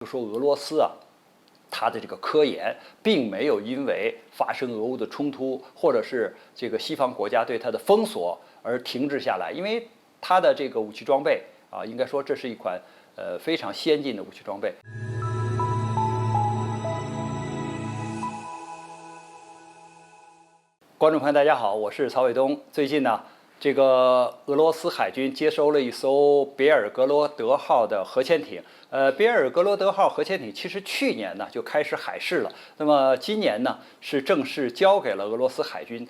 就说俄罗斯啊，它的这个科研并没有因为发生俄乌的冲突，或者是这个西方国家对它的封锁而停滞下来，因为它的这个武器装备啊，应该说这是一款非常先进的武器装备。观众朋友，大家好，我是曹伟东。最近呢，这个俄罗斯海军接收了一艘别尔格罗德号的核潜艇。别尔格罗德号核潜艇其实去年呢就开始海试了，那么今年呢是正式交给了俄罗斯海军。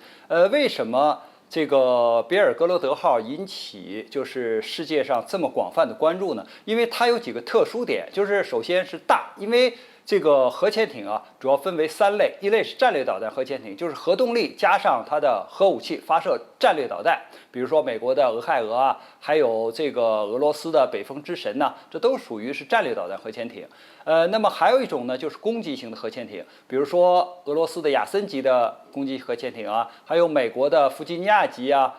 为什么这个别尔格罗德号引起就是世界上这么广泛的关注呢？因为它有几个特殊点，就是首先是大，因为这个核潜艇啊，主要分为3类，一类是战略导弹核潜艇，就是核动力加上它的核武器发射战略导弹，比如说美国的俄亥俄啊，还有这个俄罗斯的北风之神呐，这都属于是战略导弹核潜艇。那么还有一种呢，就是攻击型的核潜艇，比如说俄罗斯的亚森级的攻击核潜艇啊，还有美国的弗吉尼亚级啊。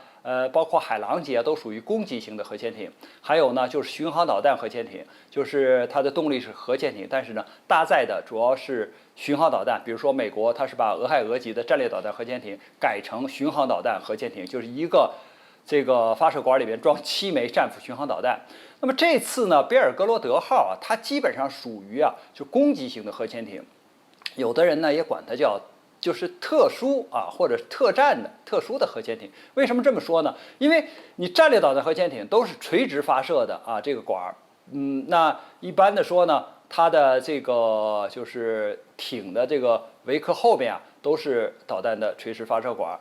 包括海狼级啊，都属于攻击型的核潜艇。还有呢，就是巡航导弹核潜艇，就是它的动力是核潜艇，但是呢，搭载的主要是巡航导弹。比如说美国，它是把俄亥俄级的战略导弹核潜艇改成巡航导弹核潜艇，就是一个这个发射管里面装7枚战斧巡航导弹。那么这次呢，别尔格罗德号啊，它基本上属于啊，就攻击型的核潜艇。有的人呢也管它叫。就是特殊啊，或者特战的特殊的核潜艇。为什么这么说呢？因为你战略导弹核潜艇都是垂直发射的啊，这个管儿，那一般的说呢，它的这个就是艇的这个桅壳后面啊，都是导弹的垂直发射管儿。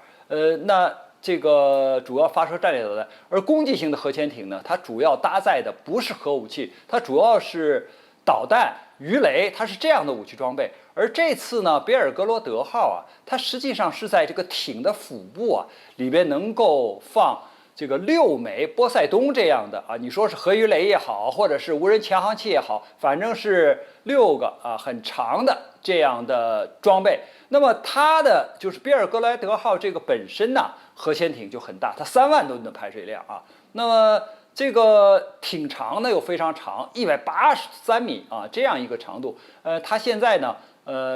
那这个主要发射战略导弹，而攻击型的核潜艇呢，它主要搭载的不是核武器，它主要是导弹、鱼雷，它是这样的武器装备。而这次呢，别尔格罗德号啊，它实际上是在这个艇的腹部啊里边能够放这个6枚波塞冬这样的啊，你说是核鱼雷也好，或者是无人潜航器也好，反正是6个啊很长的这样的装备。那么它的就是别尔格罗德号这个本身呢，核潜艇就很大，它3万吨的排水量啊。那么这个艇长呢又非常长，183米啊，这样一个长度。它现在呢，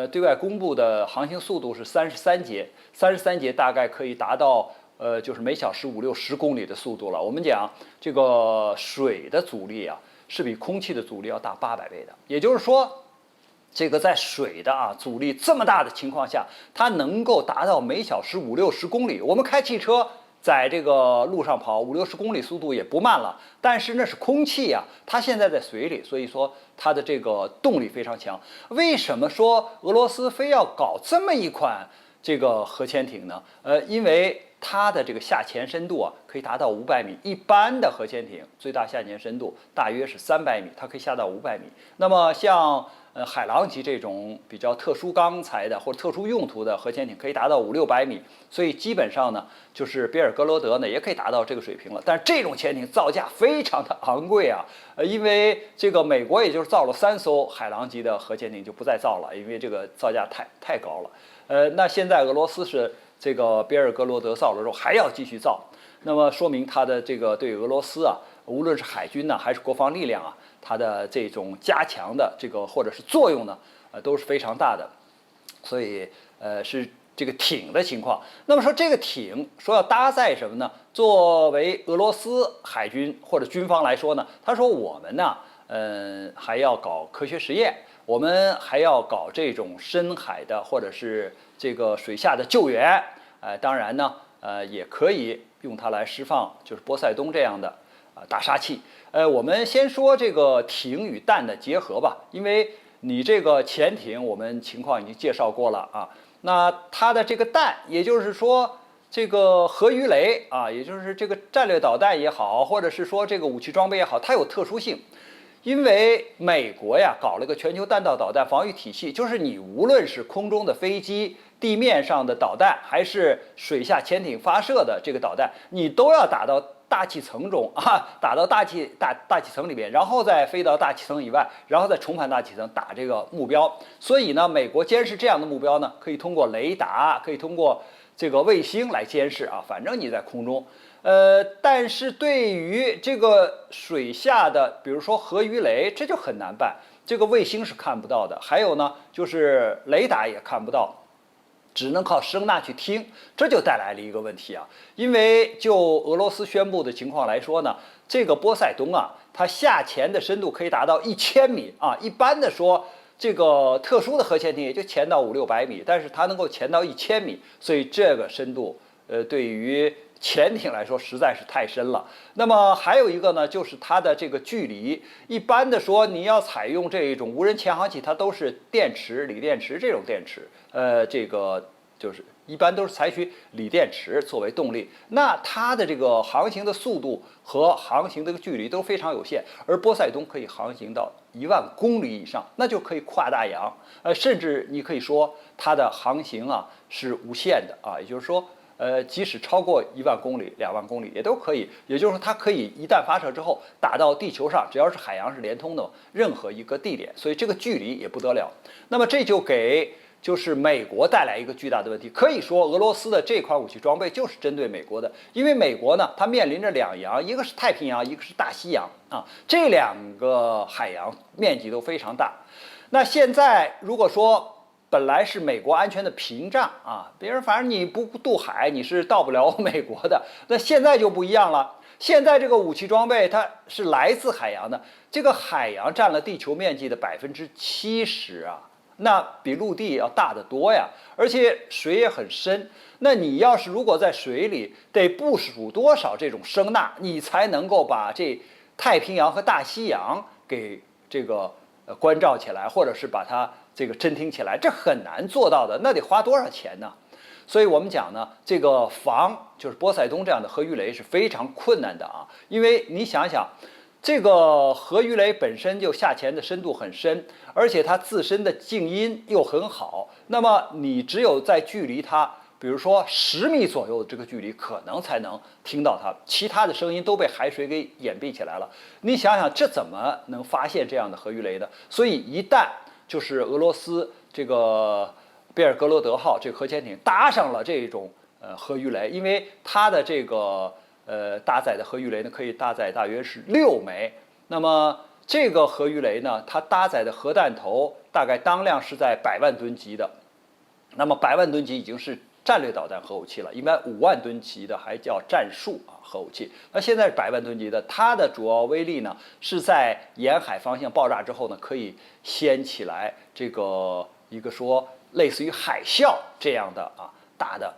对外公布的航行速度是33节大概可以达到就是每小时50-60公里的速度了。我们讲这个水的阻力啊，是比空气的阻力要大800倍的，也就是说，这个在水的啊阻力这么大的情况下，它能够达到每小时50-60公里。我们开汽车在这个路上跑50-60公里速度也不慢了，但是那是空气啊，它现在在水里，所以说它的这个动力非常强。为什么说俄罗斯非要搞这么一款这个核潜艇呢？因为它的这个下潜深度啊可以达到500米，一般的核潜艇最大下潜深度大约是300米，它可以下到500米。那么像海狼级这种比较特殊钢材的或者特殊用途的核潜艇可以达到500-600米，所以基本上呢，就是别尔格罗德呢也可以达到这个水平了。但是这种潜艇造价非常的昂贵啊，因为这个美国也就是造了3艘海狼级的核潜艇就不再造了，因为这个造价太高了。那现在俄罗斯是这个别尔格罗德造了之后还要继续造，那么说明它的这个对俄罗斯啊，无论是海军呢还是国防力量啊，它的这种加强的这个或者是作用呢，都是非常大的。所以是这个艇的情况。那么说这个艇说要搭载什么呢？作为俄罗斯海军或者军方来说呢，他说我们呢，还要搞科学实验，我们还要搞这种深海的或者是这个水下的救援。当然呢，也可以用它来释放就是波塞冬这样的大杀器。我们先说这个艇与弹的结合吧，因为你这个潜艇我们情况已经介绍过了啊。那它的这个弹，也就是说这个核鱼雷啊，也就是这个战略导弹也好，或者是说这个武器装备也好，它有特殊性。因为美国呀搞了个全球弹道导弹防御体系，就是你无论是空中的飞机、地面上的导弹，还是水下潜艇发射的这个导弹，你都要打到大气层中啊，打到大气层里面，然后再飞到大气层以外，然后再重返大气层打这个目标。所以呢，美国监视这样的目标呢，可以通过雷达，可以通过这个卫星来监视啊，反正你在空中。但是对于这个水下的，比如说核鱼雷，这就很难办。这个卫星是看不到的，还有呢，就是雷达也看不到，只能靠声呐去听，这就带来了一个问题啊。因为就俄罗斯宣布的情况来说呢，这个波塞冬啊，它下潜的深度可以达到1000米啊。一般的说，这个特殊的核潜艇也就潜到500-600米，但是它能够潜到1000米，所以这个深度，对于潜艇来说实在是太深了。那么还有一个呢，就是它的这个距离。一般的说，你要采用这种无人潜航器，它都是电池、锂电池这种电池，这个就是一般都是采取锂电池作为动力。那它的这个航行的速度和航行的距离都非常有限，而波塞冬可以航行到10000公里以上，那就可以跨大洋，甚至你可以说它的航行啊是无限的啊，也就是说。即使超过10000公里、20000公里也都可以，也就是说，它可以一旦发射之后打到地球上，只要是海洋是连通的任何一个地点，所以这个距离也不得了。那么这就给就是美国带来一个巨大的问题。可以说，俄罗斯的这款武器装备就是针对美国的，因为美国呢，它面临着两洋，一个是太平洋，一个是大西洋啊，这两个海洋面积都非常大。那现在如果说，本来是美国安全的屏障啊，别人反正你不渡海，你是到不了美国的。那现在就不一样了，现在这个武器装备它是来自海洋的，这个海洋占了地球面积的70%啊，那比陆地要大得多呀，而且水也很深。那你要是如果在水里得部署多少这种声呐，你才能够把这太平洋和大西洋给这个关照起来，或者是把它这个侦听起来，这很难做到的，那得花多少钱呢？所以我们讲呢，这个防就是波塞冬这样的核鱼雷是非常困难的啊，因为你想想，这个核鱼雷本身就下潜的深度很深，而且它自身的静音又很好，那么你只有在距离它，比如说10米左右的这个距离，可能才能听到它，其他的声音都被海水给掩蔽起来了。你想想，这怎么能发现这样的核鱼雷呢？所以一旦就是俄罗斯这个贝尔格罗德号这个核潜艇搭上了这种核鱼雷，因为它的这个搭载的核鱼雷呢可以搭载大约是6枚，那么这个核鱼雷呢，它搭载的核弹头大概当量是在100万吨级的，那么100万吨级已经是战略导弹核武器了，一般5万吨级的还叫战术核武器。那现在是100万吨级的，它的主要威力呢是在沿海方向爆炸之后呢，可以掀起来这个一个说类似于海啸这样的大的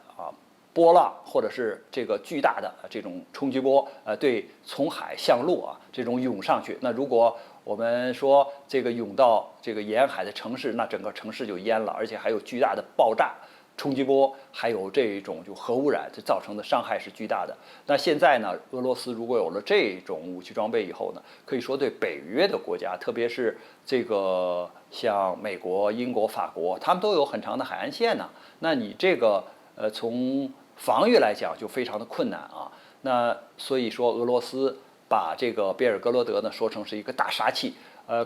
波浪，或者是这个巨大的这种冲击波，对从海向陆这种涌上去。那如果我们说这个涌到这个沿海的城市，那整个城市就淹了，而且还有巨大的爆炸。冲击波还有这种就核污染，这造成的伤害是巨大的。那现在呢，俄罗斯如果有了这种武器装备以后呢，可以说对北约的国家，特别是这个像美国、英国、法国，他们都有很长的海岸线呢。那你这个从防御来讲就非常的困难啊。那所以说俄罗斯把这个别尔哥罗德呢说成是一个大杀器。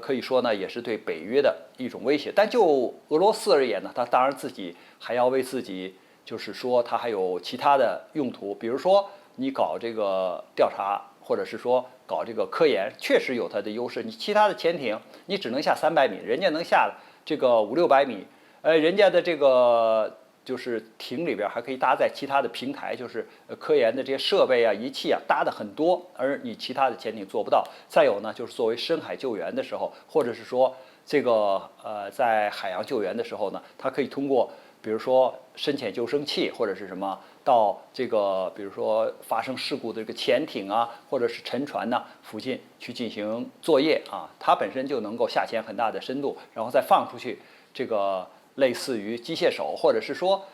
可以说呢，也是对北约的一种威胁。但就俄罗斯而言呢，它当然自己还要为自己，就是说它还有其他的用途，比如说你搞这个调查，或者是说搞这个科研，确实有它的优势。你其他的潜艇，你只能下300米，人家能下这个500-600米，人家的这个。就是艇里边还可以搭载其他的平台，就是科研的这些设备仪器搭的很多，而你其他的潜艇做不到。再有呢，就是作为深海救援的时候，或者是说这个在海洋救援的时候呢，它可以通过比如说深潜救生器或者是什么到这个比如说发生事故的这个潜艇或者是沉船附近去进行作业它本身就能够下潜很大的深度，然后再放出去这个。类似于机械手，或者是说，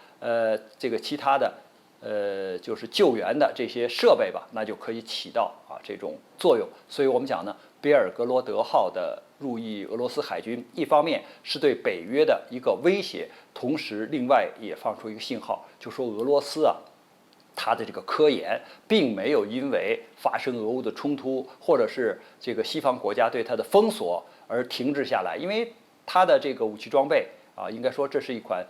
这个其他的，就是救援的这些设备吧，那就可以起到这种作用。所以我们讲呢，别尔格罗德号的入役俄罗斯海军，一方面是对北约的一个威胁，同时另外也放出一个信号，就说俄罗斯它的这个科研并没有因为发生俄乌的冲突，或者是这个西方国家对它的封锁而停滞下来，因为它的这个武器装备。应该说这是一款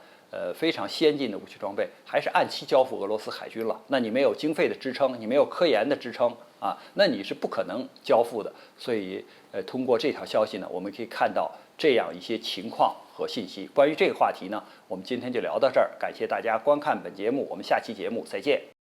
非常先进的武器装备，还是按期交付俄罗斯海军了。那你没有经费的支撑，你没有科研的支撑，啊，那你是不可能交付的。所以通过这条消息呢，我们可以看到这样一些情况和信息。关于这个话题呢，我们今天就聊到这儿，感谢大家观看本节目，我们下期节目再见。